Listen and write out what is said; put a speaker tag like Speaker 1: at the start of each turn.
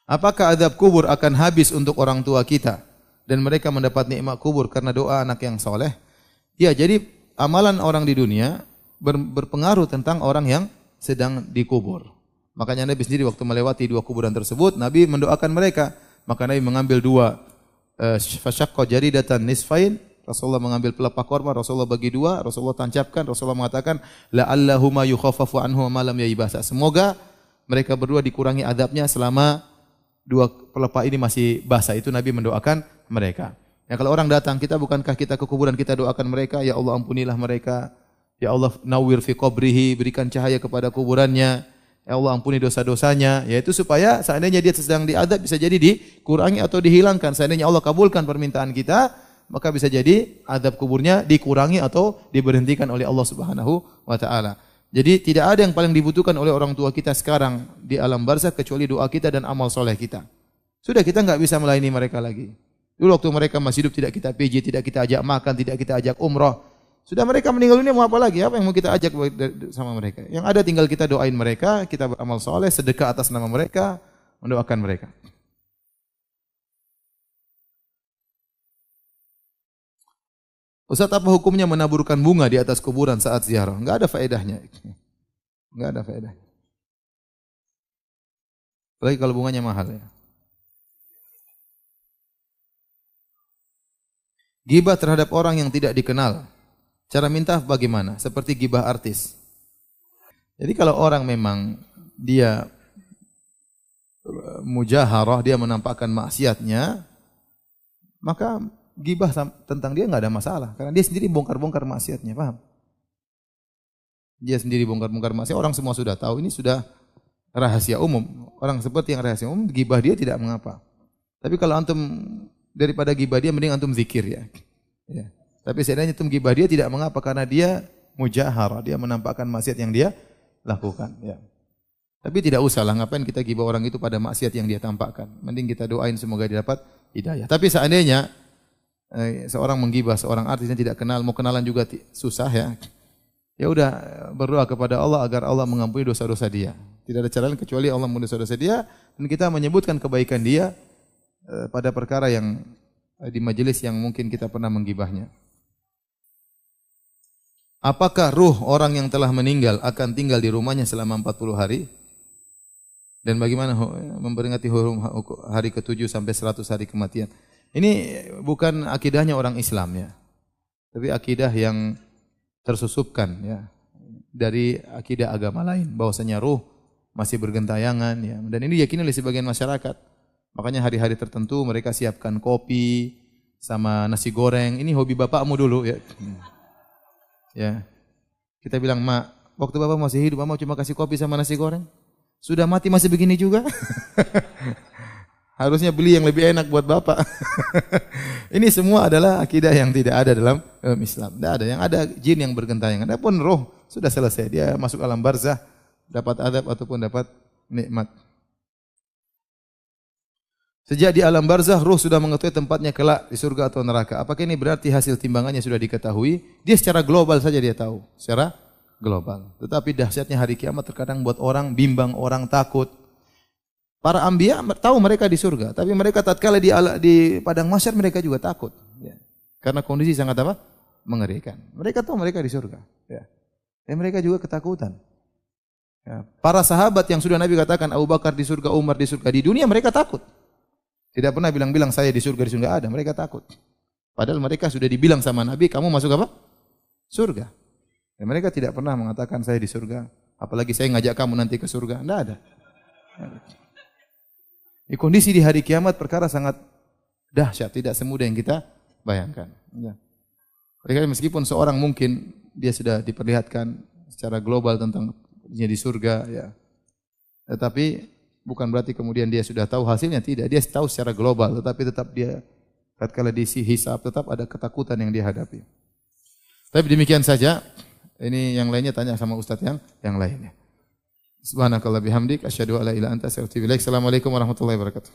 Speaker 1: Apakah azab kubur akan habis untuk orang tua kita dan mereka mendapat nikmat kubur karena doa anak yang soleh? Ya, jadi amalan orang di dunia berpengaruh tentang orang yang sedang dikubur. Makanya Nabi sendiri waktu melewati dua kuburan tersebut, Nabi mendoakan mereka. Maka Nabi mengambil dua fasyaqqa jaridatan nisfain. Rasulullah mengambil pelepah korma, Rasulullah bagi dua, Rasulullah tancapkan, Rasulullah mengatakan la'allahuma yukhaffafu anhu ma lam yaibasa. Semoga mereka berdua dikurangi azabnya selama dua pelepah ini masih basah. Itu Nabi mendoakan mereka. Ya, kalau orang datang, bukankah kita ke kuburan kita doakan mereka, ya Allah ampunilah mereka. Ya Allah nawwir fi qabrihi, berikan cahaya kepada kuburannya. Ya Allah ampuni dosa-dosanya. Yaitu supaya seandainya dia sedang diadab bisa jadi dikurangi atau dihilangkan. Seandainya Allah kabulkan permintaan kita, maka bisa jadi azab kuburnya dikurangi atau diberhentikan oleh Allah Subhanahu wa taala. Jadi tidak ada yang paling dibutuhkan oleh orang tua kita sekarang di alam barzakh kecuali doa kita dan amal soleh kita. Sudah kita enggak bisa melayani mereka lagi. Dulu waktu mereka masih hidup tidak kita pijit, tidak kita ajak makan, tidak kita ajak umrah. Sudah mereka meninggal dunia mau apa lagi? Apa yang mau kita ajak sama mereka? Yang ada tinggal kita doain mereka, kita beramal soleh, sedekah atas nama mereka, mendoakan mereka. Ustaz, apa hukumnya menaburkan bunga di atas kuburan saat ziarah? Enggak ada faedahnya. Enggak ada faedahnya. Apalagi kalau bunganya mahal ya. Ghibah terhadap orang yang tidak dikenal. Cara minta bagaimana? Seperti ghibah artis. Jadi kalau orang memang dia mujaharah, dia menampakkan maksiatnya, maka ghibah tentang dia enggak ada masalah. Karena dia sendiri bongkar-bongkar maksiatnya, paham? Dia sendiri bongkar-bongkar maksiat, orang semua sudah tahu, ini sudah rahasia umum. Orang seperti yang rahasia umum, ghibah dia tidak mengapa. Tapi kalau antum daripada ghibah dia mending antum zikir ya. Ya. Tapi seandainya antum ghibah dia tidak mengapa karena dia mujaharah, dia menampakkan maksiat yang dia lakukan ya. Tapi tidak usahlah ngapain kita ghibah orang itu pada maksiat yang dia tampakkan. Mending kita doain semoga dia dapat hidayah. Tapi seandainya seorang menggibah seorang artis yang tidak kenal, mau kenalan juga susah ya. Ya udah berdoa kepada Allah agar Allah mengampuni dosa-dosa dia. Tidak ada cara lain kecuali Allah mengampuni dosa-dosa dia dan kita menyebutkan kebaikan dia pada perkara yang di majelis yang mungkin kita pernah menggibahnya. Apakah ruh orang yang telah meninggal akan tinggal di rumahnya selama 40 hari? Dan bagaimana memperingati hari ke-7 sampai 100 hari kematian? Ini bukan akidahnya orang Islam ya. Tapi akidah yang tersusupkan ya dari akidah agama lain bahwasanya ruh masih bergentayangan ya. Dan ini diyakini oleh sebagian masyarakat. Makanya hari-hari tertentu mereka siapkan kopi sama nasi goreng. Ini hobi bapakmu dulu ya. Ya. Kita bilang, "Mak, waktu bapak masih hidup, Mama cuma kasih kopi sama nasi goreng. Sudah mati masih begini juga?" Harusnya beli yang lebih enak buat bapak. Ini semua adalah akidah yang tidak ada dalam Islam. Tidak ada. Yang ada jin yang bergentayangan. Adapun roh sudah selesai. Dia masuk alam barzah, dapat adab ataupun dapat nikmat. Sejak di alam barzah, roh sudah mengetahui tempatnya kelak di surga atau neraka. Apakah ini berarti hasil timbangannya sudah diketahui? Dia secara global saja dia tahu. Secara global. Tetapi dahsyatnya hari kiamat terkadang buat orang bimbang, orang takut. Para anbiya tahu mereka di surga, tapi mereka tatkala di padang mahsyar mereka juga takut, ya. Karena kondisi sangat apa? Mengerikan. Mereka tahu mereka di surga, ya. Dan mereka juga ketakutan. Ya. Para sahabat yang sudah Nabi katakan Abu Bakar di surga, Umar di surga, di dunia mereka takut. Tidak pernah bilang-bilang saya di surga ada, mereka takut. Padahal mereka sudah dibilang sama Nabi, kamu masuk apa? Surga. Dan mereka tidak pernah mengatakan saya di surga, apalagi saya ngajak kamu nanti ke surga. Tidak ada. Di kondisi di hari kiamat perkara sangat dahsyat, tidak semudah yang kita bayangkan. Ya. Meskipun seorang mungkin dia sudah diperlihatkan secara global tentang di surga, ya. Tetapi bukan berarti kemudian dia sudah tahu hasilnya, tidak. Dia tahu secara global, tetapi tetap dia tatkala hisab tetap ada ketakutan yang dia hadapi. Tapi demikian saja. Ini yang lainnya tanya sama ustaz yang lainnya. Subhanakallah bihamdik asyhadu an la ilaha illa anta astaghfiruka wa atubu ilaik. Assalamualaikum warahmatullahi wabarakatuh.